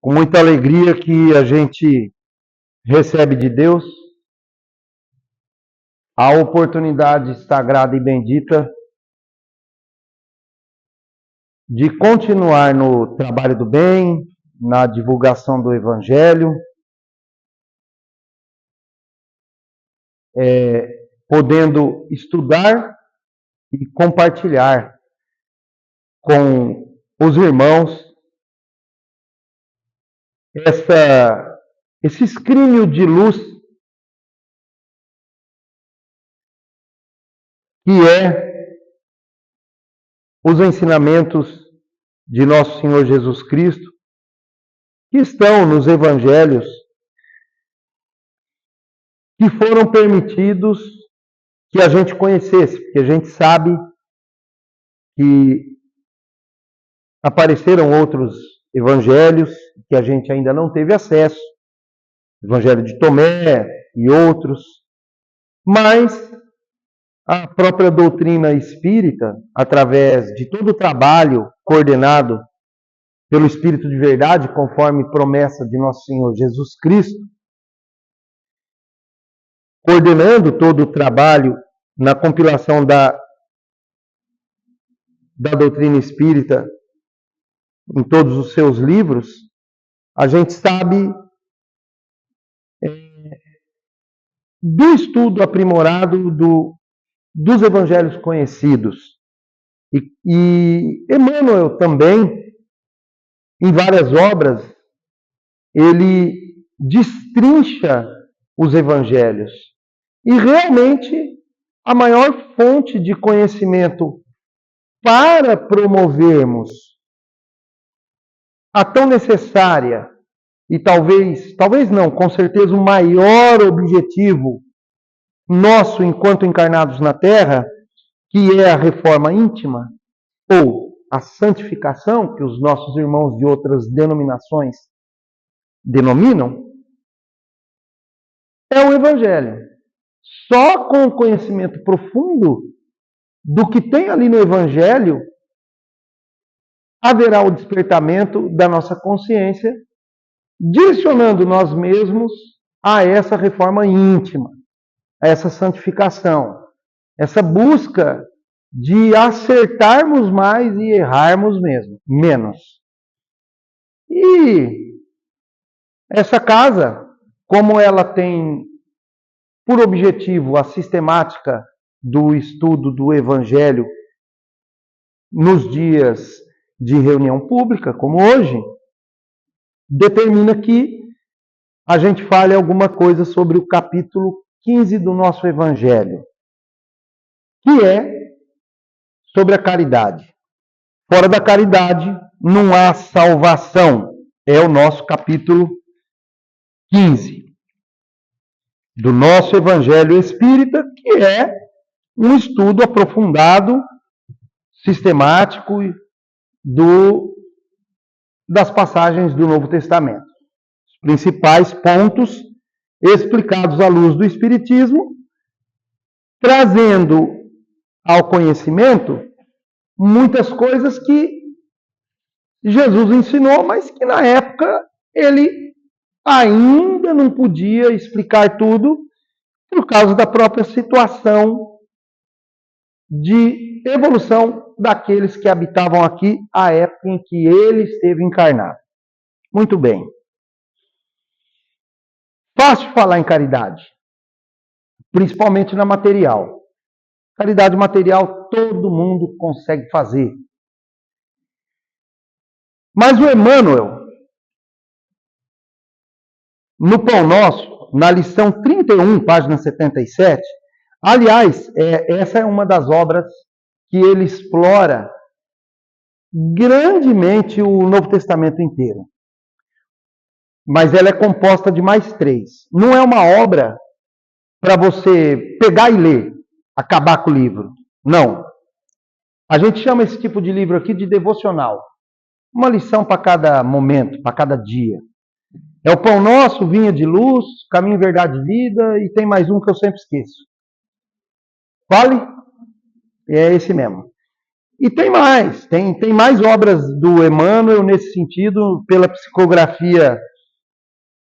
Com muita alegria que a gente recebe de Deus a oportunidade sagrada e bendita de continuar no trabalho do bem, na divulgação do Evangelho, podendo estudar e compartilhar com os irmãos esse escrínio de luz que é os ensinamentos de nosso Senhor Jesus Cristo, que estão nos evangelhos, que foram permitidos que a gente conhecesse, porque a gente sabe que apareceram outros evangelhos que a gente ainda não teve acesso, Evangelho de Tomé e outros, mas a própria doutrina espírita, através de todo o trabalho coordenado pelo Espírito de Verdade, conforme promessa de nosso Senhor Jesus Cristo, coordenando todo o trabalho na compilação da doutrina espírita em todos os seus livros, a gente sabe do estudo aprimorado dos evangelhos conhecidos. E Emmanuel também, em várias obras, ele destrincha os evangelhos. E realmente a maior fonte de conhecimento para promovermos a tão necessária e talvez não, com certeza o maior objetivo nosso enquanto encarnados na Terra, que é a reforma íntima, ou a santificação, que os nossos irmãos de outras denominações denominam, é o Evangelho. Só com o conhecimento profundo do que tem ali no Evangelho, haverá o despertamento da nossa consciência, direcionando nós mesmos a essa reforma íntima, a essa santificação, essa busca de acertarmos mais e errarmos menos. E essa casa, como ela tem por objetivo a sistemática do estudo do Evangelho nos dias de reunião pública, como hoje, determina que a gente fale alguma coisa sobre o capítulo 15 do nosso Evangelho, que é sobre a caridade. Fora da caridade, não há salvação. É o nosso capítulo 15 do nosso Evangelho Espírita, que é um estudo aprofundado, sistemático das passagens do Novo Testamento. Os principais pontos explicados à luz do Espiritismo, trazendo ao conhecimento muitas coisas que Jesus ensinou, mas que na época ele ainda não podia explicar tudo por causa da própria situação de evolução daqueles que habitavam aqui à época em que ele esteve encarnado. Muito bem. Fácil falar em caridade, principalmente na material. Caridade material todo mundo consegue fazer. Mas o Emmanuel, no Pão Nosso, na lição 31, página 77, aliás, essa é uma das obras que ele explora grandemente o Novo Testamento inteiro. Mas ela é composta de mais 3. Não é uma obra para você pegar e ler, acabar com o livro. Não. A gente chama esse tipo de livro aqui de devocional. Uma lição para cada momento, para cada dia. É o Pão Nosso, Vinha de Luz, Caminho, Verdade e Vida, e tem mais um que eu sempre esqueço. Fale? É esse mesmo. E tem mais, tem mais obras do Emmanuel nesse sentido, pela psicografia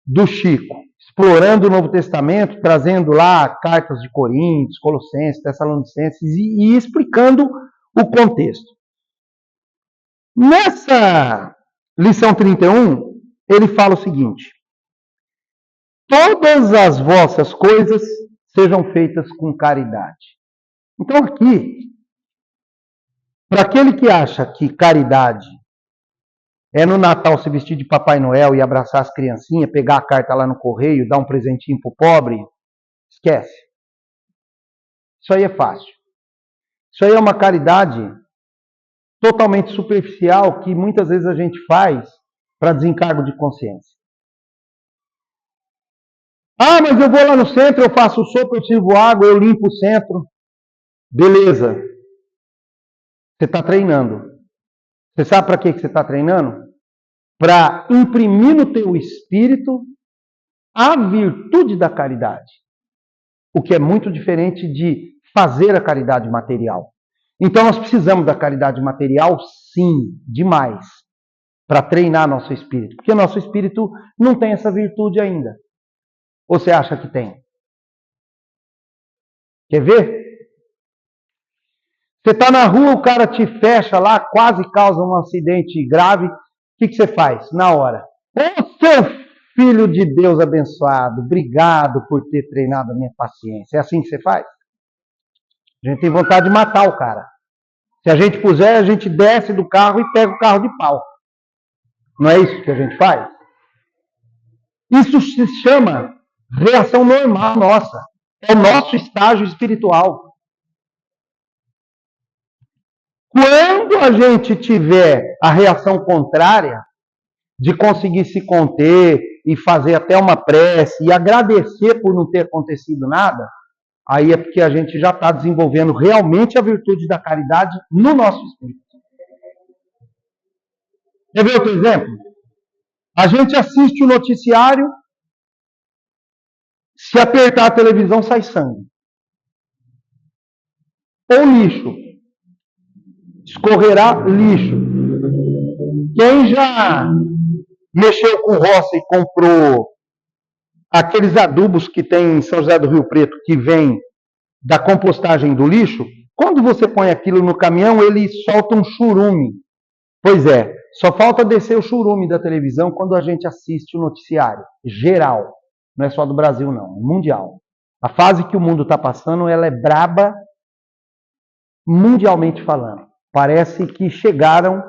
do Chico, explorando o Novo Testamento, trazendo lá cartas de Coríntios, Colossenses, Tessalonicenses e explicando o contexto. Nessa lição 31, ele fala o seguinte: todas as vossas coisas sejam feitas com caridade. Então aqui, para aquele que acha que caridade é no Natal se vestir de Papai Noel e abraçar as criancinhas, pegar a carta lá no correio, dar um presentinho pro pobre, esquece. Isso aí é fácil. Isso aí é uma caridade totalmente superficial que muitas vezes a gente faz para desencargo de consciência. Ah, mas eu vou lá no centro, eu faço sopa, eu sirvo água, eu limpo o centro. Beleza. Você está treinando. Você sabe para que você está treinando? Para imprimir no teu espírito a virtude da caridade. O que é muito diferente de fazer a caridade material. Então nós precisamos da caridade material, sim, demais, para treinar nosso espírito. Porque nosso espírito não tem essa virtude ainda. Ou você acha que tem? Quer ver? Você está na rua, o cara te fecha lá, quase causa um acidente grave. O que você faz na hora? Ô, seu filho de Deus abençoado, obrigado por ter treinado a minha paciência. É assim que você faz? A gente tem vontade de matar o cara. Se a gente puser, a gente desce do carro e pega o carro de pau. Não é isso que a gente faz? Isso se chama reação normal nossa. É o nosso estágio espiritual. Quando a gente tiver a reação contrária, de conseguir se conter e fazer até uma prece e agradecer por não ter acontecido nada, aí é porque a gente já está desenvolvendo realmente a virtude da caridade no nosso espírito. Quer ver outro exemplo? A gente assiste o noticiário, se apertar a televisão sai sangue. Ou lixo. Escorrerá lixo. Quem já mexeu com roça e comprou aqueles adubos que tem em São José do Rio Preto, que vem da compostagem do lixo, quando você põe aquilo no caminhão, ele solta um churume. Pois é, só falta descer o churume da televisão quando a gente assiste o noticiário. Geral. Não é só do Brasil, não. É mundial. A fase que o mundo está passando, ela é braba mundialmente falando. Parece que chegaram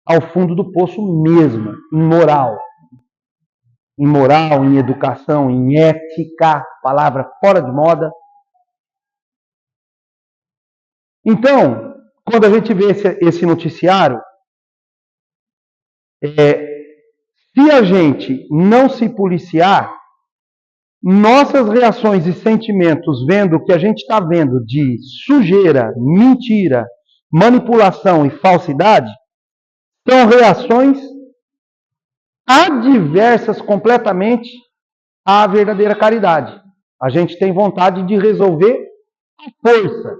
ao fundo do poço mesmo, em moral. Em moral, em educação, em ética, palavra fora de moda. Então, quando a gente vê esse noticiário, se a gente não se policiar, nossas reações e sentimentos vendo o que a gente está vendo de sujeira, mentira, manipulação e falsidade, são reações adversas completamente à verdadeira caridade. A gente tem vontade de resolver à força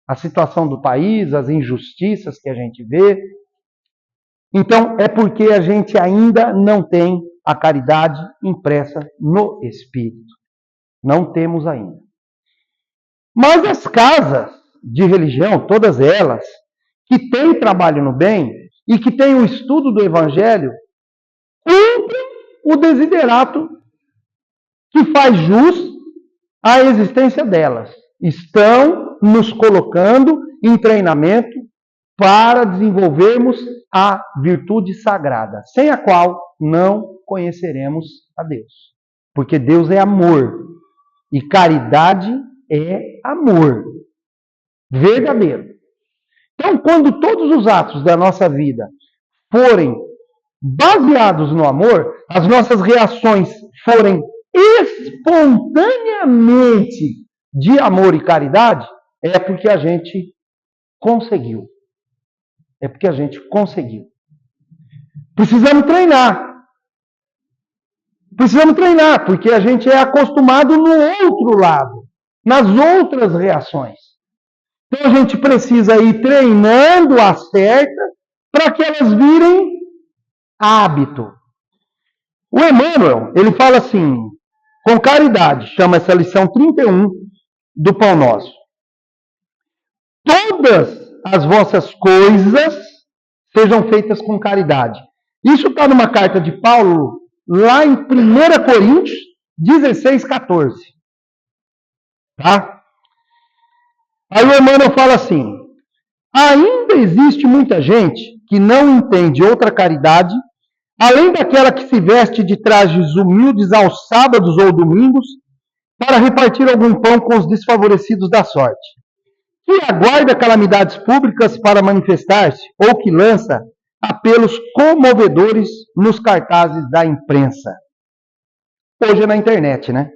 a situação do país, as injustiças que a gente vê. Então, é porque a gente ainda não tem a caridade impressa no espírito. Não temos ainda. Mas as casas de religião, todas elas, que têm trabalho no bem e que têm o estudo do Evangelho, cumprem o desiderato que faz jus à existência delas. Estão nos colocando em treinamento para desenvolvermos a virtude sagrada, sem a qual não conheceremos a Deus. Porque Deus é amor. E caridade é amor. Verdadeiro. Então, quando todos os atos da nossa vida forem baseados no amor, as nossas reações forem espontaneamente de amor e caridade, é porque a gente conseguiu. É porque a gente conseguiu. Precisamos treinar. Precisamos treinar, porque a gente é acostumado no outro lado, nas outras reações. Então a gente precisa ir treinando a certa para que elas virem hábito. O Emmanuel, ele fala assim, com caridade, chama essa lição 31 do Pão Nosso. Todas as vossas coisas sejam feitas com caridade. Isso está numa carta de Paulo, lá em 1 Coríntios 16, 14. Tá? Aí o Emmanuel fala assim, ainda existe muita gente que não entende outra caridade, além daquela que se veste de trajes humildes aos sábados ou domingos, para repartir algum pão com os desfavorecidos da sorte, que aguarda calamidades públicas para manifestar-se, ou que lança apelos comovedores nos cartazes da imprensa. Hoje é na internet, né?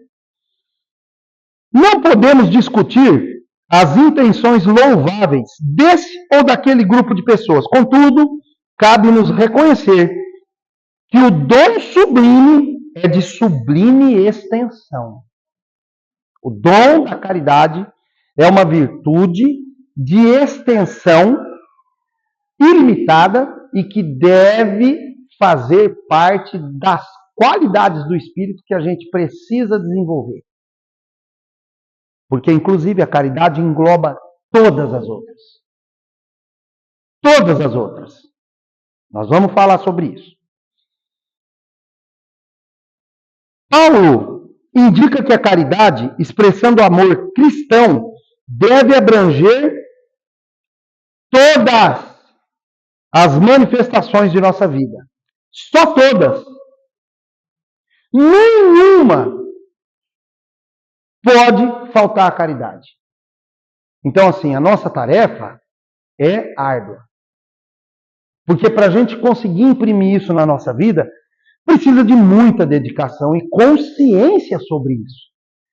Não podemos discutir as intenções louváveis desse ou daquele grupo de pessoas. Contudo, cabe-nos reconhecer que o dom sublime é de sublime extensão. O dom da caridade é uma virtude de extensão ilimitada e que deve fazer parte das qualidades do espírito que a gente precisa desenvolver. Porque, inclusive, a caridade engloba todas as outras. Todas as outras. Nós vamos falar sobre isso. Paulo indica que a caridade, expressando o amor cristão, deve abranger todas as manifestações de nossa vida. Só todas. Nenhuma pode faltar a caridade. Então, assim, a nossa tarefa é árdua. Porque para a gente conseguir imprimir isso na nossa vida, precisa de muita dedicação e consciência sobre isso.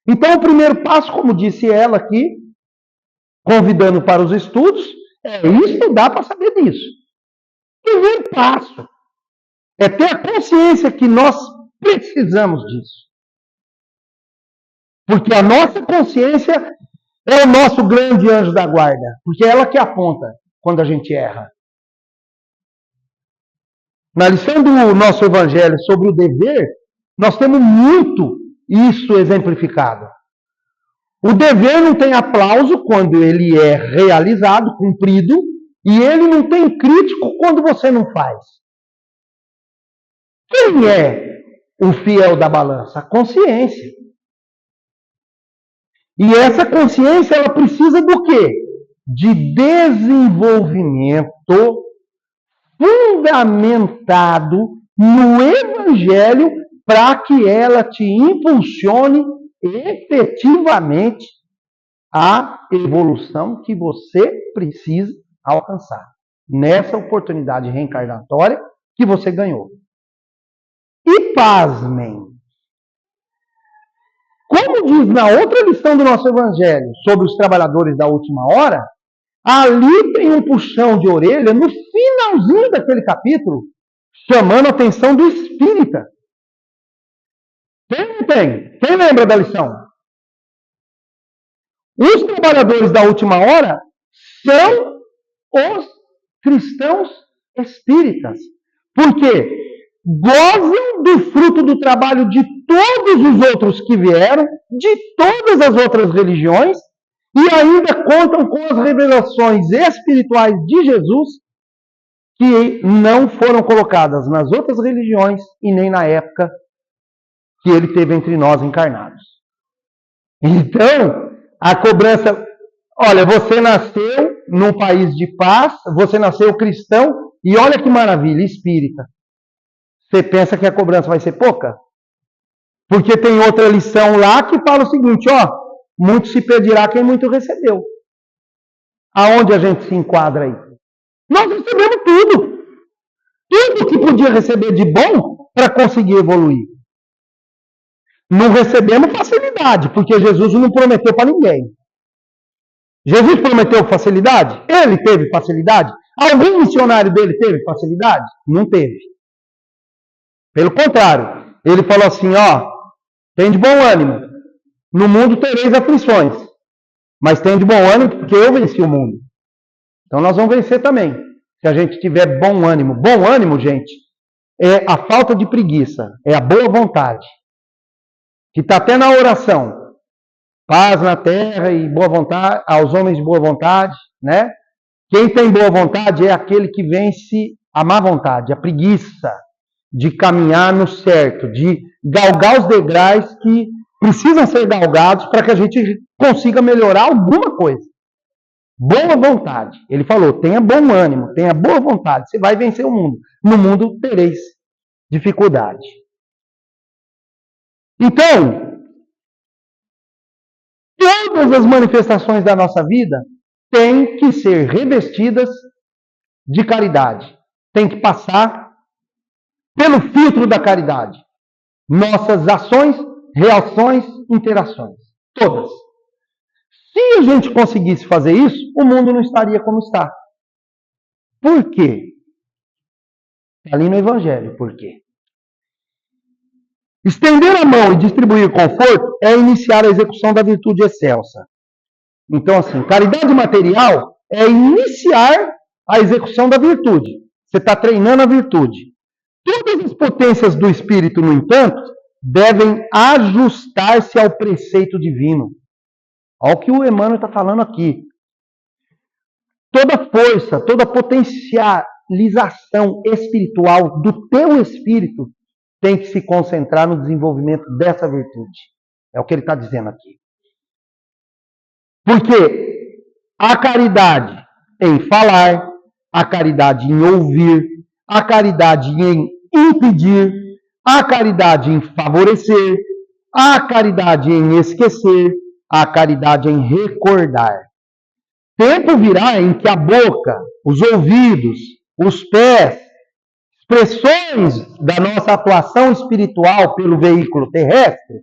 Então, o primeiro passo, como disse ela aqui, convidando para os estudos, é estudar para saber disso. Primeiro passo é ter a consciência que nós precisamos disso. Porque a nossa consciência é o nosso grande anjo da guarda. Porque é ela que aponta quando a gente erra. Na lição do nosso Evangelho sobre o dever, nós temos muito isso exemplificado. O dever não tem aplauso quando ele é realizado, cumprido, e ele não tem crítico quando você não faz. Quem é o fiel da balança? A consciência. E essa consciência, ela precisa do quê? De desenvolvimento fundamentado no Evangelho para que ela te impulsione efetivamente a evolução que você precisa alcançar nessa oportunidade reencarnatória que você ganhou. E pasmem, como diz na outra lição do nosso Evangelho sobre os trabalhadores da última hora, ali tem um puxão de orelha no finalzinho daquele capítulo, chamando a atenção do espírita. Tem ou não tem? Quem lembra da lição? Os trabalhadores da última hora são os cristãos espíritas. Por quê? Gozam do fruto do trabalho de todos os outros que vieram, de todas as outras religiões, e ainda contam com as revelações espirituais de Jesus, que não foram colocadas nas outras religiões e nem na época que ele teve entre nós encarnados. Então, a cobrança, olha, você nasceu num país de paz, você nasceu cristão, e olha que maravilha, espírita. Você pensa que a cobrança vai ser pouca? Porque tem outra lição lá que fala o seguinte, ó, muito se pedirá quem muito recebeu. Aonde a gente se enquadra aí? Nós recebemos tudo. Tudo que podia receber de bom para conseguir evoluir. Não recebemos facilidade, porque Jesus não prometeu para ninguém. Jesus prometeu facilidade? Ele teve facilidade? Algum missionário dele teve facilidade? Não teve. Pelo contrário, ele falou assim, ó, tem de bom ânimo, no mundo tereis aflições, Mas tenha de bom ânimo, porque eu venci o mundo. Então nós vamos vencer também, se a gente tiver bom ânimo. Bom ânimo, gente, é a falta de preguiça, é a boa vontade, que está até na oração. Paz na terra e boa vontade, aos homens de boa vontade, né? Quem tem boa vontade é aquele que vence a má vontade, a preguiça de caminhar no certo, de galgar os degraus que precisam ser galgados para que a gente consiga melhorar alguma coisa. Boa vontade. Ele falou, tenha bom ânimo, tenha boa vontade, você vai vencer o mundo. No mundo tereis dificuldade. Então, todas as manifestações da nossa vida têm que ser revestidas de caridade. Tem que passar pelo filtro da caridade. Nossas ações, reações, interações. Todas. Se a gente conseguisse fazer isso, o mundo não estaria como está. Por quê? Está ali no Evangelho. Por quê? Estender a mão e distribuir conforto é iniciar a execução da virtude excelsa. Então, assim, caridade material é iniciar a execução da virtude. Você está treinando a virtude. Todas as potências do espírito, no entanto, devem ajustar-se ao preceito divino. Olha o que o Emmanuel está falando aqui. Toda força, toda potencialização espiritual do teu espírito tem que se concentrar no desenvolvimento dessa virtude. É o que ele está dizendo aqui. Porque a caridade em falar, a caridade em ouvir, a caridade em impedir, a caridade em favorecer, a caridade em esquecer, a caridade em recordar. Tempo virá em que a boca, os ouvidos, os pés, expressões da nossa atuação espiritual pelo veículo terrestre,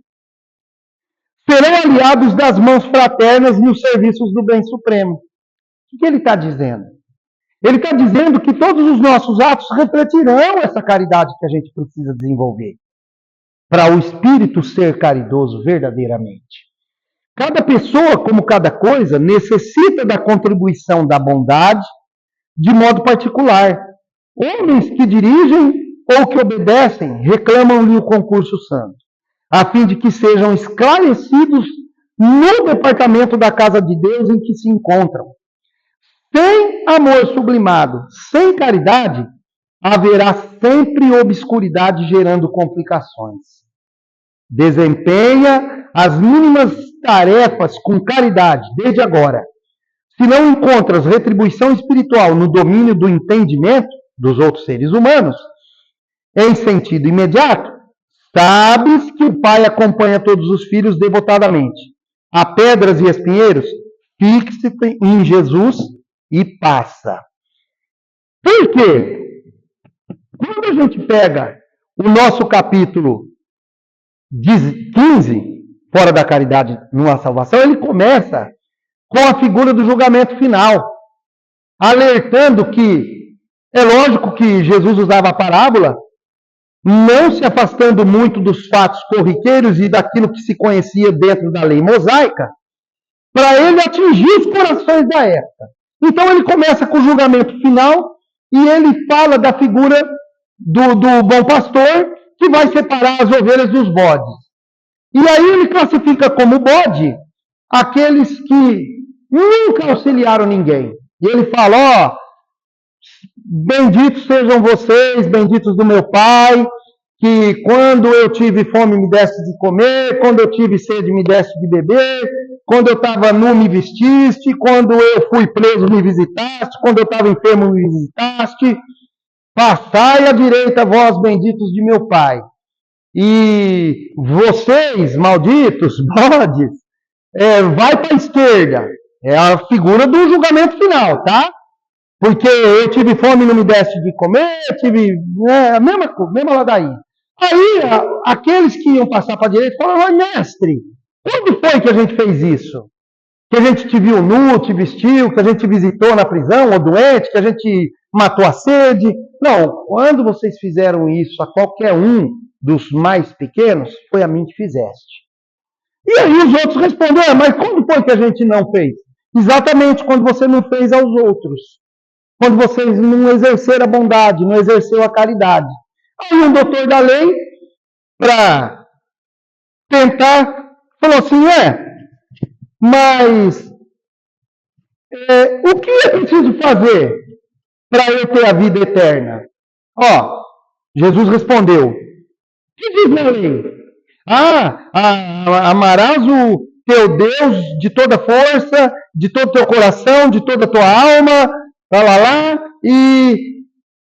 serão aliados das mãos fraternas nos serviços do bem supremo. O que ele está dizendo? Ele está dizendo que todos os nossos atos refletirão essa caridade que a gente precisa desenvolver para o espírito ser caridoso verdadeiramente. Cada pessoa, como cada coisa, necessita da contribuição da bondade de modo particular. Homens que dirigem ou que obedecem reclamam-lhe o concurso santo, a fim de que sejam esclarecidos no departamento da casa de Deus em que se encontram. Sem amor sublimado, sem caridade, haverá sempre obscuridade gerando complicações. Desempenha as mínimas tarefas com caridade, desde agora. Se não encontras retribuição espiritual no domínio do entendimento dos outros seres humanos, em sentido imediato, sabes que o Pai acompanha todos os filhos devotadamente. A pedras e espinheiros, fixe-te em Jesus e passa. Por quê? Quando a gente pega o nosso capítulo 15, fora da caridade numa salvação, ele começa com a figura do julgamento final, alertando que, é lógico que Jesus usava a parábola, não se afastando muito dos fatos corriqueiros e daquilo que se conhecia dentro da lei mosaica, para ele atingir os corações da época. Então ele começa com o julgamento final e ele fala da figura do bom pastor que vai separar as ovelhas dos bodes. E aí ele classifica como bode aqueles que nunca auxiliaram ninguém. E ele fala, ó, benditos sejam vocês, benditos do meu Pai, que quando eu tive fome me desse de comer, quando eu tive sede me desse de beber, quando eu estava nu me vestiste, quando eu fui preso me visitaste, quando eu estava enfermo me visitaste. Passai à direita, vós benditos de meu Pai. E vocês, malditos, bodes, vai para a esquerda. É a figura do julgamento final, tá? Porque eu tive fome e não me deste de comer, a mesma ladainha. Aí, aqueles que iam passar para a direita falaram, mestre, quando foi que a gente fez isso? Que a gente te viu nu, te vestiu, que a gente te visitou na prisão, ou doente, que a gente matou a sede. Não, quando vocês fizeram isso a qualquer um dos mais pequenos, foi a mim que fizeste. E aí os outros respondem, mas quando foi que a gente não fez? Exatamente quando você não fez aos outros. Quando vocês não exerceram a bondade, não exerceu a caridade. Aí um doutor da lei, para tentar, falou assim, mas o que é preciso fazer para eu ter a vida eterna? Jesus respondeu, o que diz na lei? Amarás o teu Deus de toda força, de todo o teu coração, de toda a tua alma, e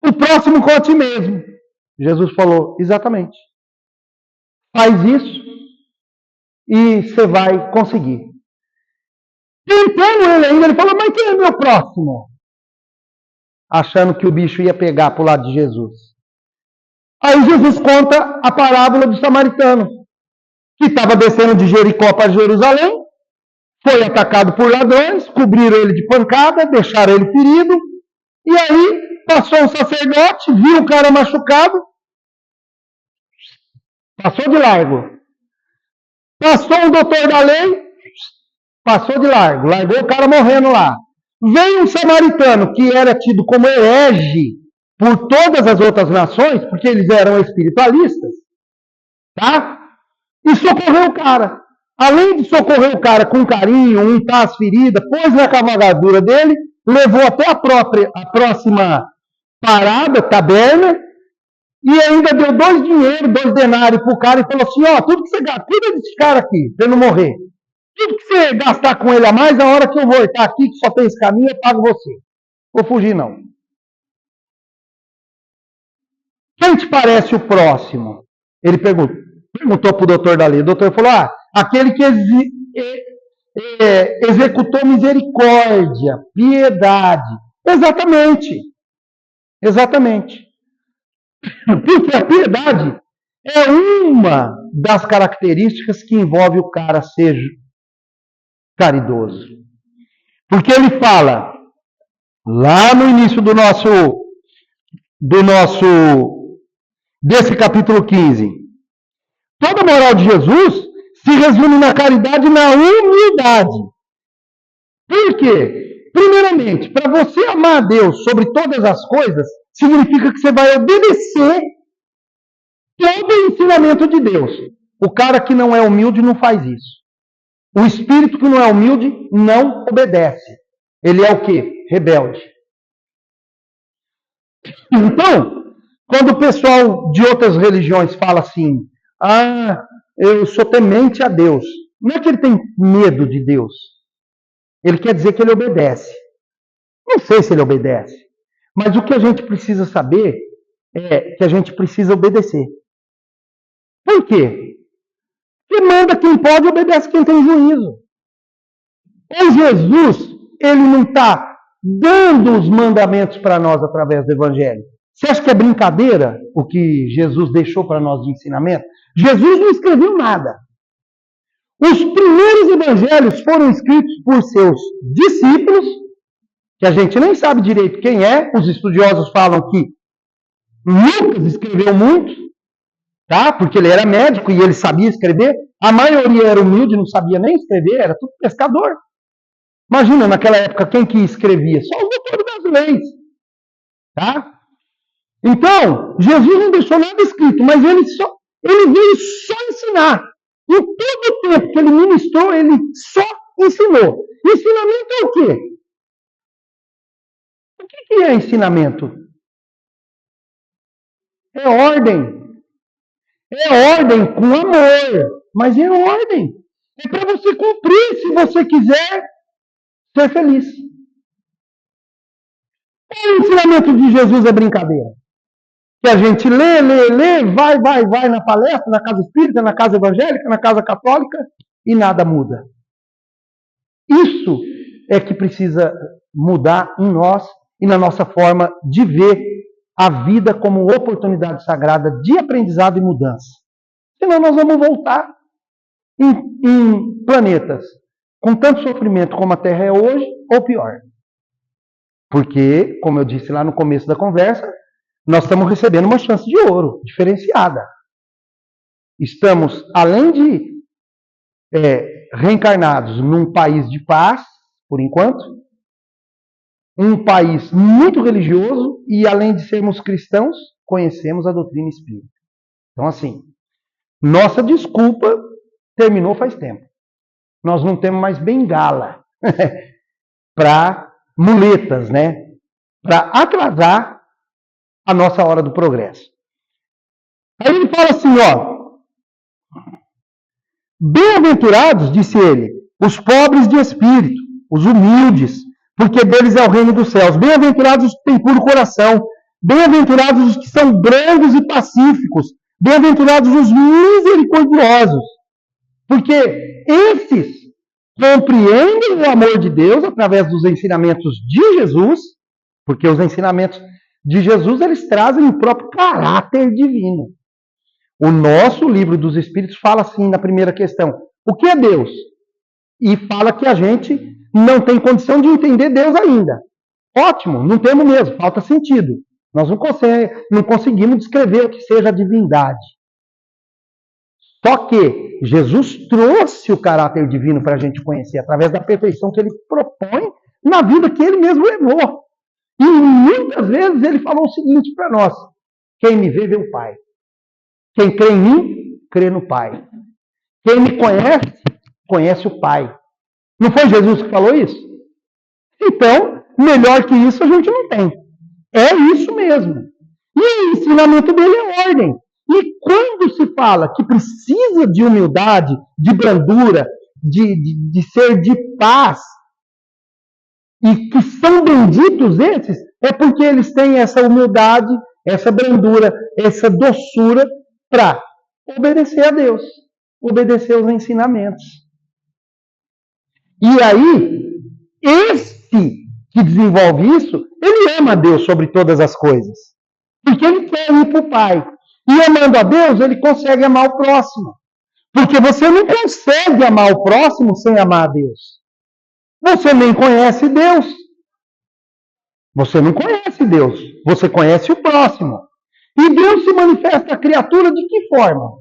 o próximo com a ti mesmo. Jesus falou, exatamente. Faz isso e você vai conseguir. Tentando ele falou, mas quem é meu próximo? Achando que o bicho ia pegar para o lado de Jesus. Aí Jesus conta a parábola do samaritano, que estava descendo de Jericó para Jerusalém, foi atacado por ladrões, cobriram ele de pancada, deixaram ele ferido, e aí passou um sacerdote, viu o cara machucado, passou de largo. Passou um doutor da lei, passou de largo, largou o cara morrendo lá. Veio um samaritano que era tido como herege por todas as outras nações, porque eles eram espiritualistas, tá? E socorreu o cara. Além de socorrer o cara com carinho, untar as feridas, pôs na cavalgadura dele, levou até a próxima parada, taberna, e ainda deu 2 denários pro cara e falou assim, tudo que você gasta, cuida desse cara aqui, pra ele não morrer. Tudo que você gastar com ele a mais, a hora que eu voltar aqui, que só tem esse caminho, eu pago você. Vou fugir, não. Quem te parece o próximo? Ele perguntou pro doutor da lei. O doutor falou, aquele que executou misericórdia, piedade. Exatamente. Porque a piedade é uma das características que envolve o cara ser caridoso. Porque ele fala, lá no início desse capítulo 15, toda a moral de Jesus se resume na caridade e na humildade. Por quê? Primeiramente, para você amar a Deus sobre todas as coisas, significa que você vai obedecer todo o ensinamento de Deus. O cara que não é humilde não faz isso. O espírito que não é humilde não obedece. Ele é o quê? Rebelde. Então, quando o pessoal de outras religiões fala assim, eu sou temente a Deus, não é que ele tem medo de Deus. Ele quer dizer que ele obedece. Não sei se ele obedece. Mas o que a gente precisa saber é que a gente precisa obedecer. Por quê? Porque manda quem pode, obedece quem tem juízo. O Jesus, ele não está dando os mandamentos para nós através do Evangelho. Você acha que é brincadeira o que Jesus deixou para nós de ensinamento? Jesus não escreveu nada. Os primeiros evangelhos foram escritos por seus discípulos, que a gente nem sabe direito quem é. Os estudiosos falam que Lucas escreveu muito, tá? Porque ele era médico e ele sabia escrever. A maioria era humilde, não sabia nem escrever, era tudo pescador. Imagina, naquela época, quem que escrevia? Só os doutores das leis. Tá? Então, Jesus não deixou nada escrito, mas ele veio só ensinar. E todo o tempo que ele ministrou, ele só ensinou. Ensinamento é o quê? O que é ensinamento? É ordem. É ordem com amor. Mas é ordem. É para você cumprir, se você quiser ser feliz. O ensinamento de Jesus é brincadeira. Que a gente lê, vai na palestra, na casa espírita, na casa evangélica, na casa católica, e nada muda. Isso é que precisa mudar em nós e na nossa forma de ver a vida como oportunidade sagrada de aprendizado e mudança. Senão nós vamos voltar em planetas com tanto sofrimento como a Terra é hoje, ou pior. Porque, como eu disse lá no começo da conversa, nós estamos recebendo uma chance de ouro, diferenciada. Estamos, além de reencarnados num país de paz, por enquanto, um país muito religioso e, além de sermos cristãos, conhecemos a doutrina espírita. Então, assim, nossa desculpa terminou faz tempo. Nós não temos mais bengala para muletas, né? Para atrasar a nossa hora do progresso. Aí ele fala assim, ó. Bem-aventurados, disse ele, os pobres de espírito, os humildes, porque deles é o reino dos céus. Bem-aventurados os que têm puro coração. Bem-aventurados os que são brandos e pacíficos. Bem-aventurados os misericordiosos. Porque esses compreendem o amor de Deus através dos ensinamentos de Jesus, porque os ensinamentos de Jesus, eles trazem o próprio caráter divino. O nosso livro dos Espíritos fala assim na primeira questão, o que é Deus? E fala que a gente não tem condição de entender Deus ainda. Ótimo, não temos mesmo, falta sentido. Nós não conseguimos descrever o que seja a divindade. Só que Jesus trouxe o caráter divino para a gente conhecer, através da perfeição que ele propõe na vida que ele mesmo levou. E muitas vezes ele falou o seguinte para nós, quem me vê, vê o Pai. Quem crê em mim, crê no Pai. Quem me conhece, conhece o Pai. Não foi Jesus que falou isso? Então, melhor que isso a gente não tem. É isso mesmo. E o ensinamento dele é ordem. E quando se fala que precisa de humildade, de brandura, de ser de paz, e que são benditos esses, é porque eles têm essa humildade, essa brandura, essa doçura para obedecer a Deus, obedecer aos ensinamentos. E aí, esse que desenvolve isso, ele ama a Deus sobre todas as coisas. Porque ele quer ir para o Pai. E amando a Deus, ele consegue amar o próximo. Porque você não consegue amar o próximo sem amar a Deus. Você nem conhece Deus. Você não conhece Deus. Você conhece o próximo. E Deus se manifesta à criatura de que forma?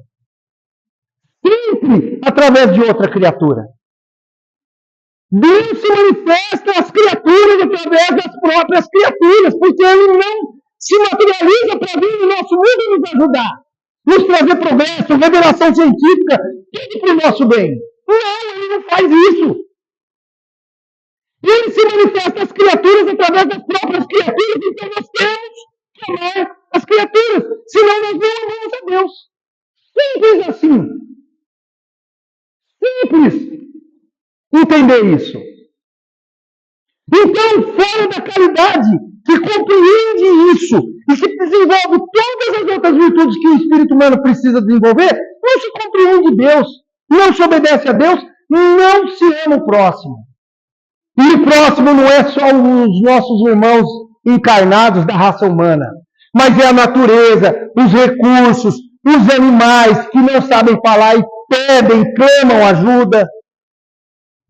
Sempre através de outra criatura. Deus se manifesta às criaturas através das próprias criaturas, porque Ele não se materializa para vir no nosso mundo e nos ajudar, nos trazer progresso, revelação científica, tudo para o nosso bem. Não, Ele não faz isso. Ele se manifesta às criaturas através das próprias criaturas, então nós temos que amar as criaturas, senão nós não amamos a Deus. Simples assim. Simples entender isso. Então, fora da caridade, que compreende isso e que desenvolve todas as outras virtudes que o espírito humano precisa desenvolver, não se compreende Deus, não se obedece a Deus, não se ama o próximo. E o próximo não é só os nossos irmãos encarnados da raça humana, mas é a natureza, os recursos, os animais que não sabem falar e pedem, clamam ajuda.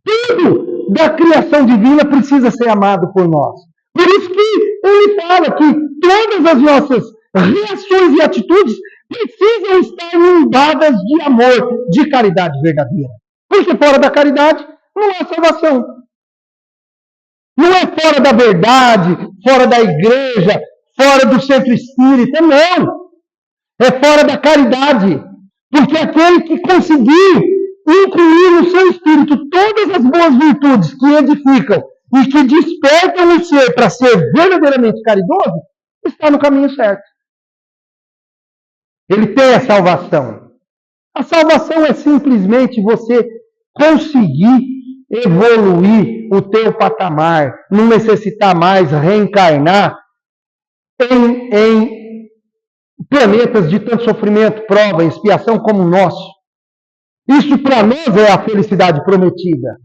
Tudo da criação divina precisa ser amado por nós. Por isso que ele fala que todas as nossas reações e atitudes precisam estar inundadas de amor, de caridade verdadeira. Porque fora da caridade não há salvação. Não é fora da verdade, fora da igreja, fora do centro espírita, não. É fora da caridade. Porque aquele que conseguir incluir no seu espírito todas as boas virtudes que edificam e que despertam o ser para ser verdadeiramente caridoso, está no caminho certo. Ele tem a salvação. A salvação é simplesmente você conseguir evoluir o teu patamar, não necessitar mais reencarnar em planetas de tanto sofrimento, prova, expiação como o nosso. Isso para nós é a felicidade prometida.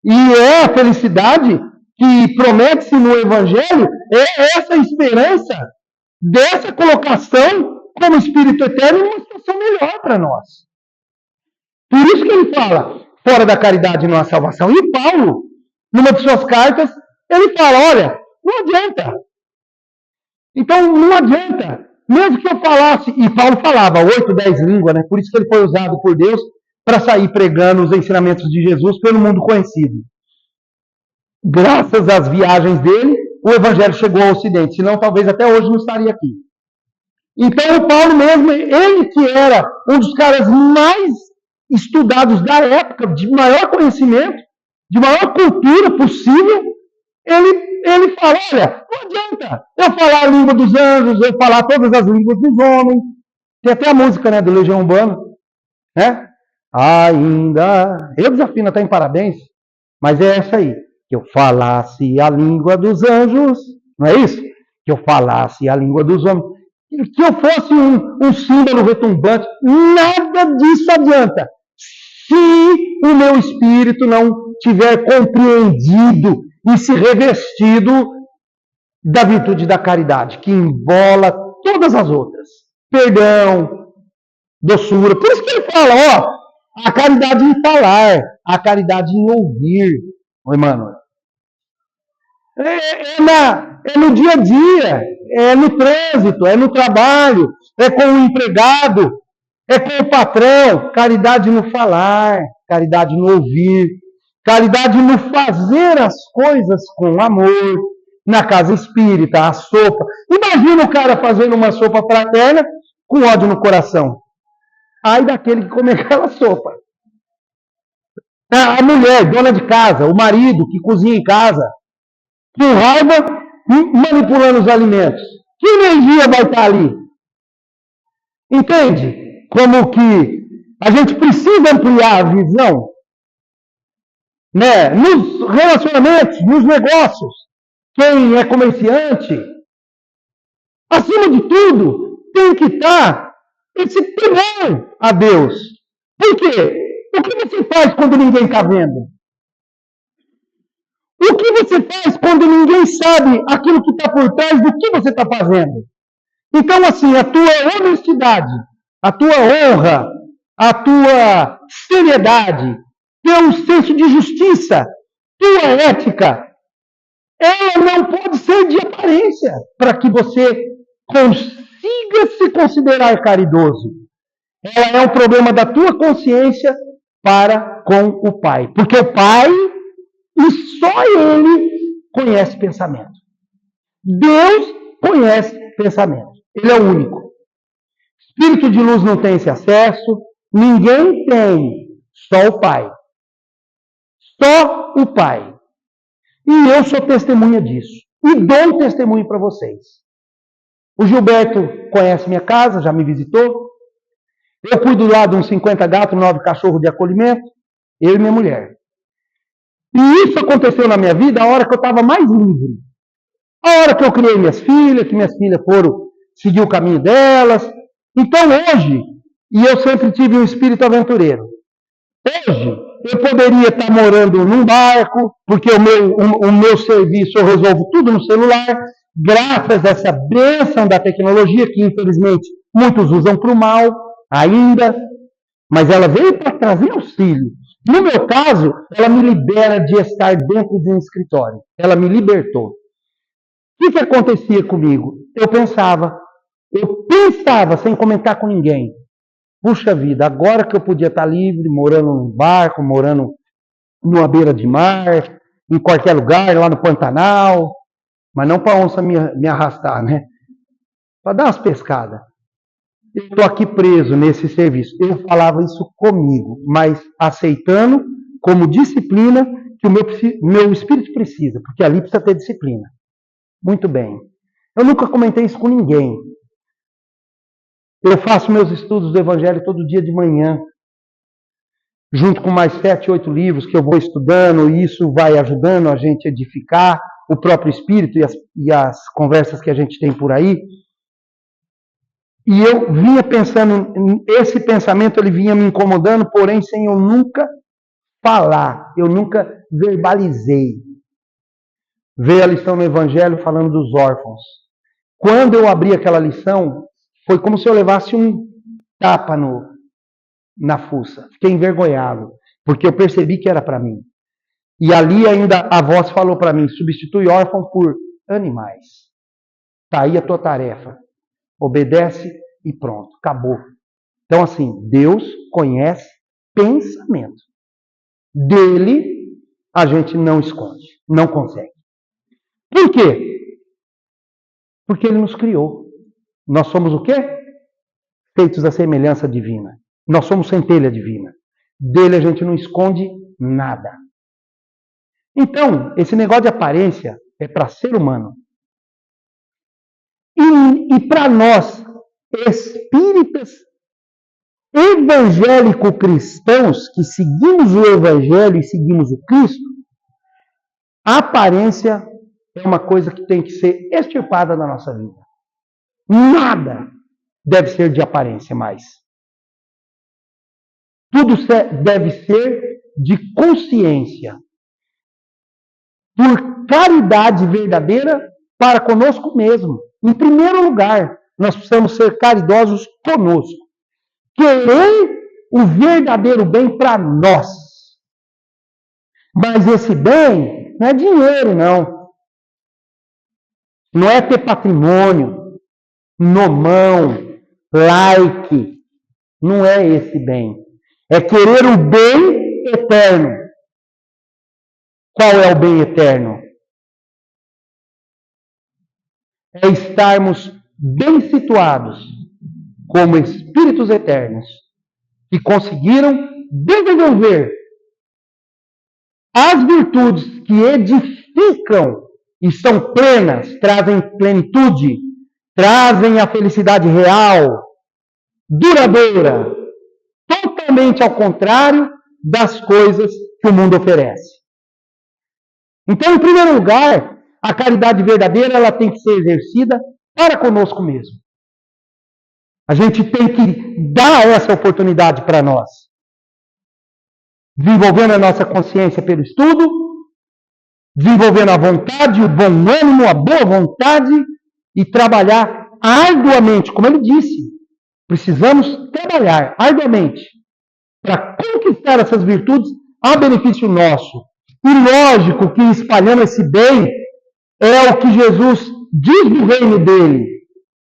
E é a felicidade que promete-se no Evangelho, é essa esperança dessa colocação como Espírito Eterno numa situação melhor para nós. Por isso que ele fala, fora da caridade não há salvação. E Paulo, numa de suas cartas, ele fala, olha, não adianta. Então, não adianta. Mesmo que eu falasse, e Paulo falava 8, 10 línguas, né? Por isso que ele foi usado por Deus para sair pregando os ensinamentos de Jesus pelo mundo conhecido. Graças às viagens dele, o evangelho chegou ao Ocidente, senão talvez até hoje não estaria aqui. Então o Paulo mesmo, ele que era um dos caras mais estudados da época, de maior conhecimento, de maior cultura possível, ele fala, olha, não adianta eu falar a língua dos anjos, eu falar todas as línguas dos homens. Tem até a música, né, do Legião Urbana, né? Ainda, eu desafino até em parabéns, mas é essa aí, que eu falasse a língua dos anjos, não é isso? Que eu falasse a língua dos homens, que eu fosse um símbolo retumbante, nada disso adianta. Se o meu espírito não tiver compreendido e se revestido da virtude da caridade, que embola todas as outras. Perdão, doçura. Por isso que ele fala, ó, a caridade em falar, a caridade em ouvir. Oi, Emmanuel. É no dia a dia, é no trânsito, é no trabalho, é com o empregado, é com o patrão. Caridade no falar, caridade no ouvir, caridade no fazer as coisas com amor. Na casa espírita, a sopa. Imagina o cara fazendo uma sopa fraterna com ódio no coração. Ai daquele que come aquela sopa. A mulher, dona de casa, o marido que cozinha em casa, com raiva, manipulando os alimentos. Que energia vai estar ali? Entende? Como que a gente precisa ampliar a visão, né? Nos relacionamentos, nos negócios. Quem é comerciante, acima de tudo, tem que estar esse temor a Deus. Por quê? O que você faz quando ninguém está vendo? O que você faz quando ninguém sabe aquilo que está por trás do que você está fazendo? Então, assim, a tua honestidade, a tua honra, a tua seriedade, teu senso de justiça, tua ética, ela não pode ser de aparência para que você consiga se considerar caridoso. Ela é um problema da tua consciência para com o Pai. Porque o Pai, e só Ele, conhece pensamento. Deus conhece pensamento. Ele é o único. Espírito de luz não tem esse acesso, ninguém tem, só o Pai. Só o Pai. E eu sou testemunha disso. E dou testemunho para vocês. O Gilberto conhece minha casa, já me visitou. Eu cuido lá de uns 50 gatos, 9 cachorros de acolhimento. Eu e minha mulher. E isso aconteceu na minha vida a hora que eu estava mais livre. A hora que eu criei minhas filhas, que minhas filhas foram seguir o caminho delas. Então hoje, e eu sempre tive um espírito aventureiro. Hoje, eu poderia estar morando num barco, porque o meu serviço eu resolvo tudo no celular, graças a essa bênção da tecnologia, que infelizmente muitos usam para o mal ainda, mas ela veio para trazer auxílio. No meu caso, ela me libera de estar dentro de um escritório. Ela me libertou. O que acontecia comigo? Eu pensava sem comentar com ninguém. Puxa vida, agora que eu podia estar livre, morando num barco, morando numa beira de mar, em qualquer lugar, lá no Pantanal, mas não para a onça me arrastar, né? Para dar umas pescadas. Eu estou aqui preso nesse serviço. Eu falava isso comigo, mas aceitando como disciplina que o meu espírito precisa, porque ali precisa ter disciplina. Muito bem. Eu nunca comentei isso com ninguém. Eu faço meus estudos do Evangelho todo dia de manhã, junto com mais 7, 8 livros que eu vou estudando, e isso vai ajudando a gente a edificar o próprio espírito e as conversas que a gente tem por aí. E eu vinha pensando, esse pensamento ele vinha me incomodando, porém sem eu nunca falar, eu nunca verbalizei. Veio a lição no Evangelho falando dos órfãos. Quando eu abri aquela lição, foi como se eu levasse um tapa na fuça. Fiquei envergonhado, porque eu percebi que era para mim. E ali ainda a voz falou para mim, substitui órfão por animais. Está aí a tua tarefa. Obedece e pronto, acabou. Então assim, Deus conhece pensamento. Dele, a gente não esconde, não consegue. Por quê? Porque ele nos criou. Nós somos o quê? Feitos à semelhança divina. Nós somos centelha divina. Dele a gente não esconde nada. Então, esse negócio de aparência é para ser humano. E para nós, espíritas evangélico-cristãos, que seguimos o Evangelho e seguimos o Cristo, a aparência é uma coisa que tem que ser extirpada da nossa vida. Nada deve ser de aparência mais. Tudo deve ser de consciência. Por caridade verdadeira para conosco mesmo. Em primeiro lugar, nós precisamos ser caridosos conosco. Querer o verdadeiro bem para nós. Mas esse bem não é dinheiro, não. Não é ter patrimônio, nomão, like. Não é esse bem. É querer o bem eterno. Qual é o bem eterno? É estarmos bem situados como espíritos eternos que conseguiram desenvolver as virtudes que edificam e são plenas, trazem plenitude, trazem a felicidade real, duradoura, totalmente ao contrário das coisas que o mundo oferece. Então, em primeiro lugar, a caridade verdadeira ela tem que ser exercida para conosco mesmo. A gente tem que dar essa oportunidade para nós. Desenvolvendo a nossa consciência pelo estudo, desenvolvendo a vontade, o bom ânimo, a boa vontade e trabalhar arduamente, como ele disse. Precisamos trabalhar arduamente para conquistar essas virtudes a benefício nosso. E lógico que espalhando esse bem é o que Jesus diz do reino dele.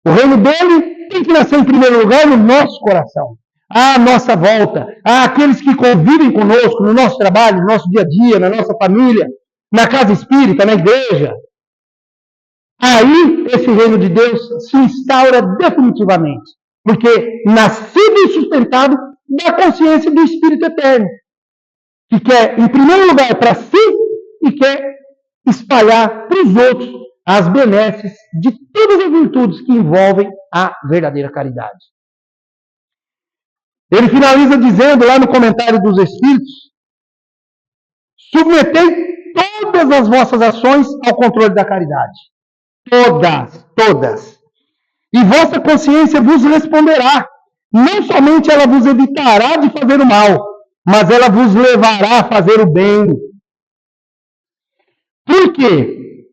O reino dele tem que nascer em primeiro lugar no nosso coração. À nossa volta, àqueles que convivem conosco no nosso trabalho, no nosso dia a dia, na nossa família, na casa espírita, na igreja. Aí esse reino de Deus se instaura definitivamente. Porque nascido e sustentado da consciência do Espírito Eterno. Que quer, em primeiro lugar, para si e quer espalhar para os outros as benesses de todas as virtudes que envolvem a verdadeira caridade. Ele finaliza dizendo lá no comentário dos Espíritos: submetei todas as vossas ações ao controle da caridade. Todas. E vossa consciência vos responderá. Não somente ela vos evitará de fazer o mal, mas ela vos levará a fazer o bem. Por quê?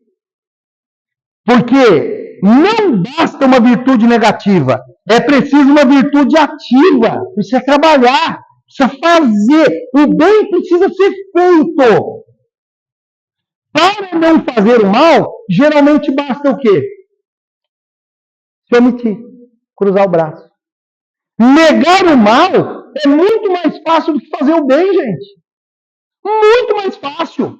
Porque não basta uma virtude negativa. É preciso uma virtude ativa. Precisa trabalhar. Precisa fazer. O bem precisa ser feito. Para não fazer o mal, geralmente basta o quê? Se omitir. Cruzar o braço. Negar o mal é muito mais fácil do que fazer o bem, gente. Muito mais fácil.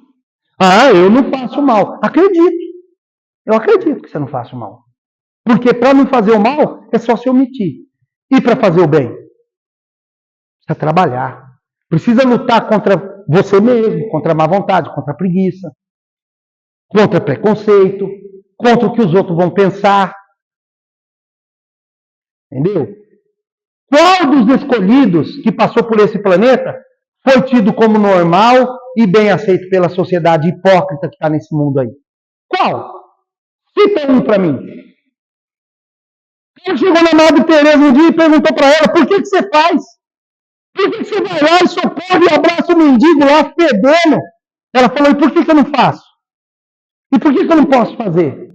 Eu não faço mal. Acredito. Eu acredito que você não faça o mal. Porque para não fazer o mal, é só se omitir. E para fazer o bem? Precisa trabalhar. Precisa lutar contra você mesmo, contra a má vontade, contra a preguiça, contra preconceito, contra o que os outros vão pensar. Entendeu? Qual dos escolhidos que passou por esse planeta foi tido como normal e bem aceito pela sociedade hipócrita que está nesse mundo aí? Qual? Cita um para mim. Ele chegou na Madre Teresa um dia e perguntou para ela: por que você faz? Por que você vai lá e socorre e abraça o mendigo lá fedendo? Ela falou: e por que eu não faço? E por que eu não posso fazer?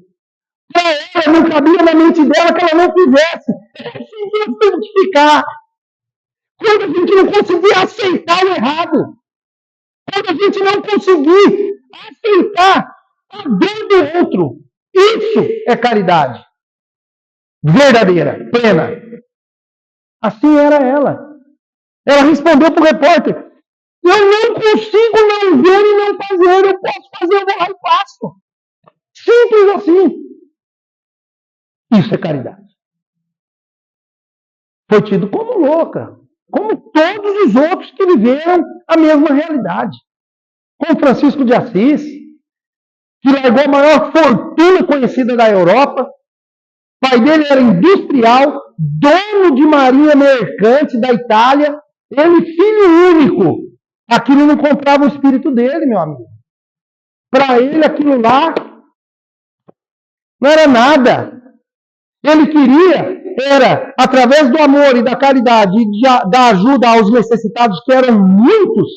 Para ela não cabia na mente dela que ela não fizesse. Assim que nós temos que ficar. Quando a gente não conseguir aceitar o errado. Quando a gente não conseguir aceitar a dor do outro. Isso é caridade. Verdadeira, plena. Assim era ela. Ela respondeu para o repórter: eu não consigo não ver e não fazer. Eu posso fazer, eu vou lá e faço. Simples assim. Isso é caridade. Foi tido como louca, como todos os outros que viveram a mesma realidade. Como Francisco de Assis, que largou a maior fortuna conhecida da Europa. O pai dele era industrial, dono de marinha mercante da Itália. Ele, filho único. Aquilo não comprava o espírito dele, meu amigo. Para ele, aquilo lá não era nada. Ele queria, era, através do amor e da caridade e da ajuda aos necessitados, que eram muitos,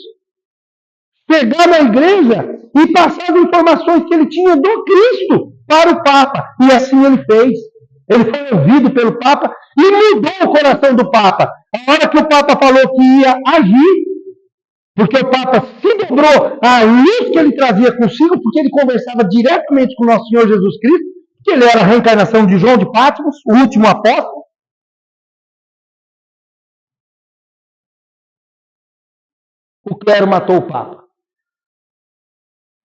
pegar na igreja e passar as informações que ele tinha do Cristo para o Papa. E assim ele fez. Ele foi ouvido pelo Papa e mudou o coração do Papa. A hora que o Papa falou que ia agir, porque o Papa se dobrou à luz que ele trazia consigo, porque ele conversava diretamente com o nosso Senhor Jesus Cristo, que ele era a reencarnação de João de Patmos, o último apóstolo. O clero matou o Papa.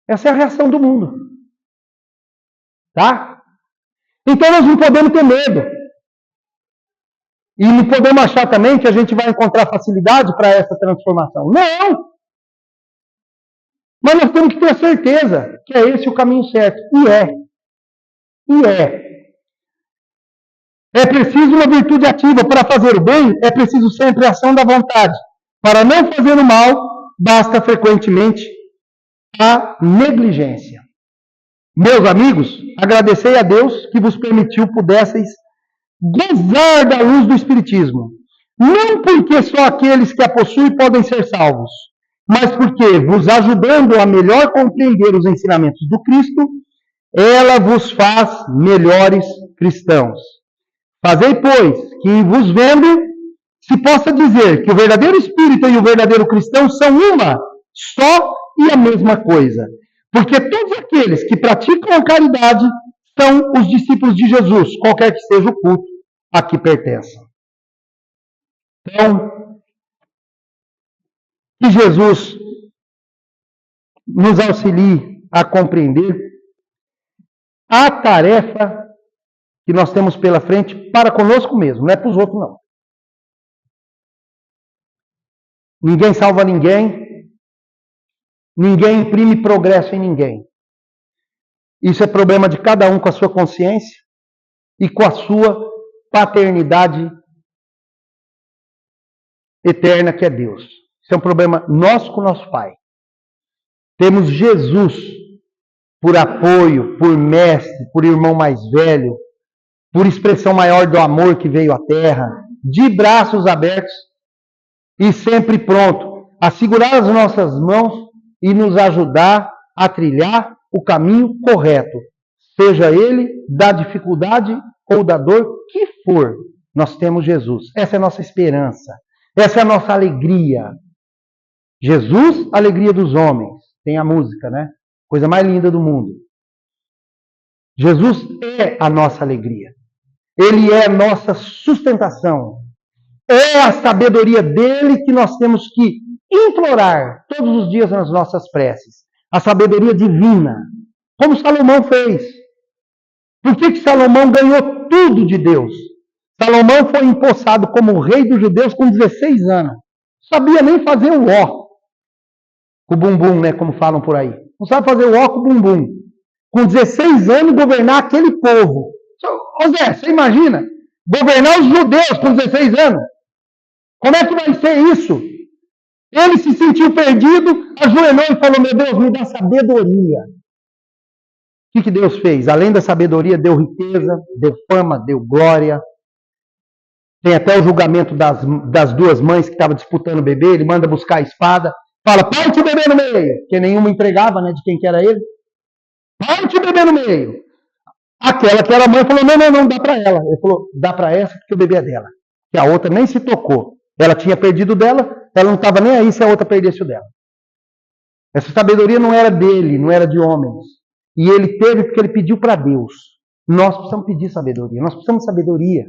Essa é a reação do mundo. Tá? Então nós não podemos ter medo. E não podemos achar também que a gente vai encontrar facilidade para essa transformação. Não! Mas nós temos que ter a certeza que é esse o caminho certo. E é. E é. É preciso uma virtude ativa. Para fazer o bem, é preciso sempre a ação da vontade. Para não fazer o mal, basta frequentemente a negligência. Meus amigos, agradecei a Deus que vos permitiu pudesseis gozar da luz do Espiritismo. Não porque só aqueles que a possuem podem ser salvos, mas porque, vos ajudando a melhor compreender os ensinamentos do Cristo, ela vos faz melhores cristãos. Fazei, pois, que vos vendo, se possa dizer que o verdadeiro espírita e o verdadeiro cristão são uma, só e a mesma coisa. Porque todos aqueles que praticam a caridade são os discípulos de Jesus, qualquer que seja o culto a que pertençam. Então, que Jesus nos auxilie a compreender a tarefa que nós temos pela frente para conosco mesmo, não é para os outros, não. Ninguém salva ninguém, ninguém imprime progresso em ninguém. Isso é problema de cada um com a sua consciência e com a sua paternidade eterna, que é Deus. Isso é um problema nosso com o nosso Pai. Temos Jesus por apoio, por mestre, por irmão mais velho, por expressão maior do amor que veio à Terra, de braços abertos e sempre pronto a segurar as nossas mãos e nos ajudar a trilhar o caminho correto, seja ele da dificuldade ou da dor que for. Nós temos Jesus. Essa é a nossa esperança. Essa é a nossa alegria. Jesus, alegria dos homens. Tem a música, né? Coisa mais linda do mundo. Jesus é a nossa alegria. Ele é a nossa sustentação. É a sabedoria dele que nós temos que implorar todos os dias nas nossas preces. A sabedoria divina. Como Salomão fez. Por que Salomão ganhou tudo de Deus? Salomão foi empossado como rei dos judeus com 16 anos. Sabia nem fazer o ó. O bumbum, né? Como falam por aí. Não sabe fazer o ó com o bumbum. Com 16 anos governar aquele povo. Ô Zé, você imagina? Governar os judeus com 16 anos. Como é que vai ser isso? Ele se sentiu perdido, ajoelhou e falou: meu Deus, me dá sabedoria. O que Deus fez? Além da sabedoria, deu riqueza, deu fama, deu glória. Tem até o julgamento das duas mães que estavam disputando o bebê. Ele manda buscar a espada. Fala: parte o bebê no meio. Porque nenhuma entregava, né, de quem que era ele. Parte o bebê no meio. Aquela que era a mãe falou: não, dá para ela. Ele falou: dá para essa porque o bebê é dela. Que a outra nem se tocou. Ela tinha perdido o dela, ela não estava nem aí se a outra perdesse o dela. Essa sabedoria não era dele, não era de homens. E ele teve porque ele pediu para Deus. Nós precisamos pedir sabedoria. Nós precisamos de sabedoria.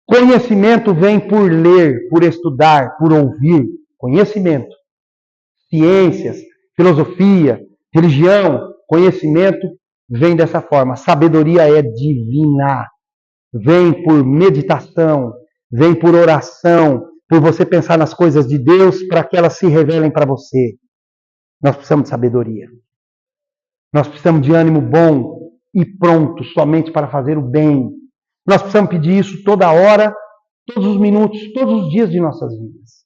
Conhecimento vem por ler, por estudar, por ouvir. Conhecimento. Ciências, filosofia, religião, conhecimento vem dessa forma. Sabedoria é divina. Vem por meditação, vem por oração, por você pensar nas coisas de Deus para que elas se revelem para você. Nós precisamos de sabedoria. Nós precisamos de ânimo bom e pronto somente para fazer o bem. Nós precisamos pedir isso toda hora, todos os minutos, todos os dias de nossas vidas.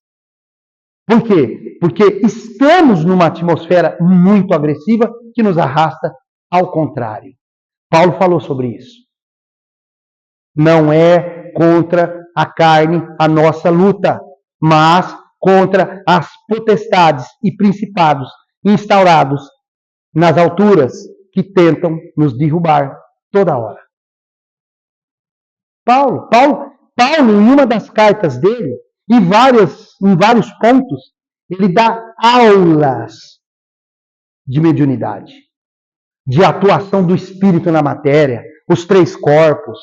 Por quê? Porque estamos numa atmosfera muito agressiva que nos arrasta ao contrário. Paulo falou sobre isso. Não é contra a carne a nossa luta, mas contra as potestades e principados instaurados nas alturas que tentam nos derrubar toda hora. Paulo, em uma das cartas dele, em vários pontos, ele dá aulas de mediunidade, de atuação do Espírito na matéria, os 3 corpos.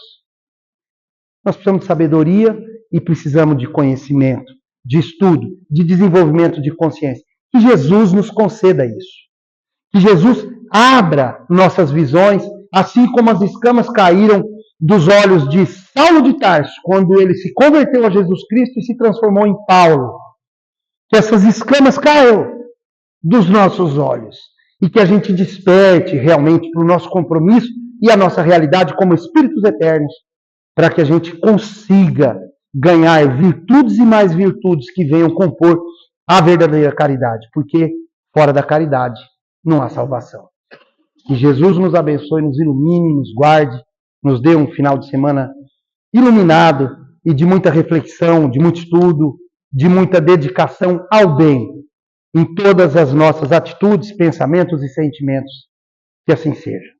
Nós precisamos de sabedoria e precisamos de conhecimento, de estudo, de desenvolvimento de consciência. Que Jesus nos conceda isso. Que Jesus abra nossas visões, assim como as escamas caíram dos olhos de Saulo de Tarso, quando ele se converteu a Jesus Cristo e se transformou em Paulo. Que essas escamas caiam dos nossos olhos e que a gente desperte realmente para o nosso compromisso e a nossa realidade como espíritos eternos, para que a gente consiga ganhar virtudes e mais virtudes que venham compor a verdadeira caridade, porque fora da caridade não há salvação. Que Jesus nos abençoe, nos ilumine, nos guarde, nos dê um final de semana iluminado e de muita reflexão, de muito estudo, de muita dedicação ao bem em todas as nossas atitudes, pensamentos e sentimentos. Que assim seja.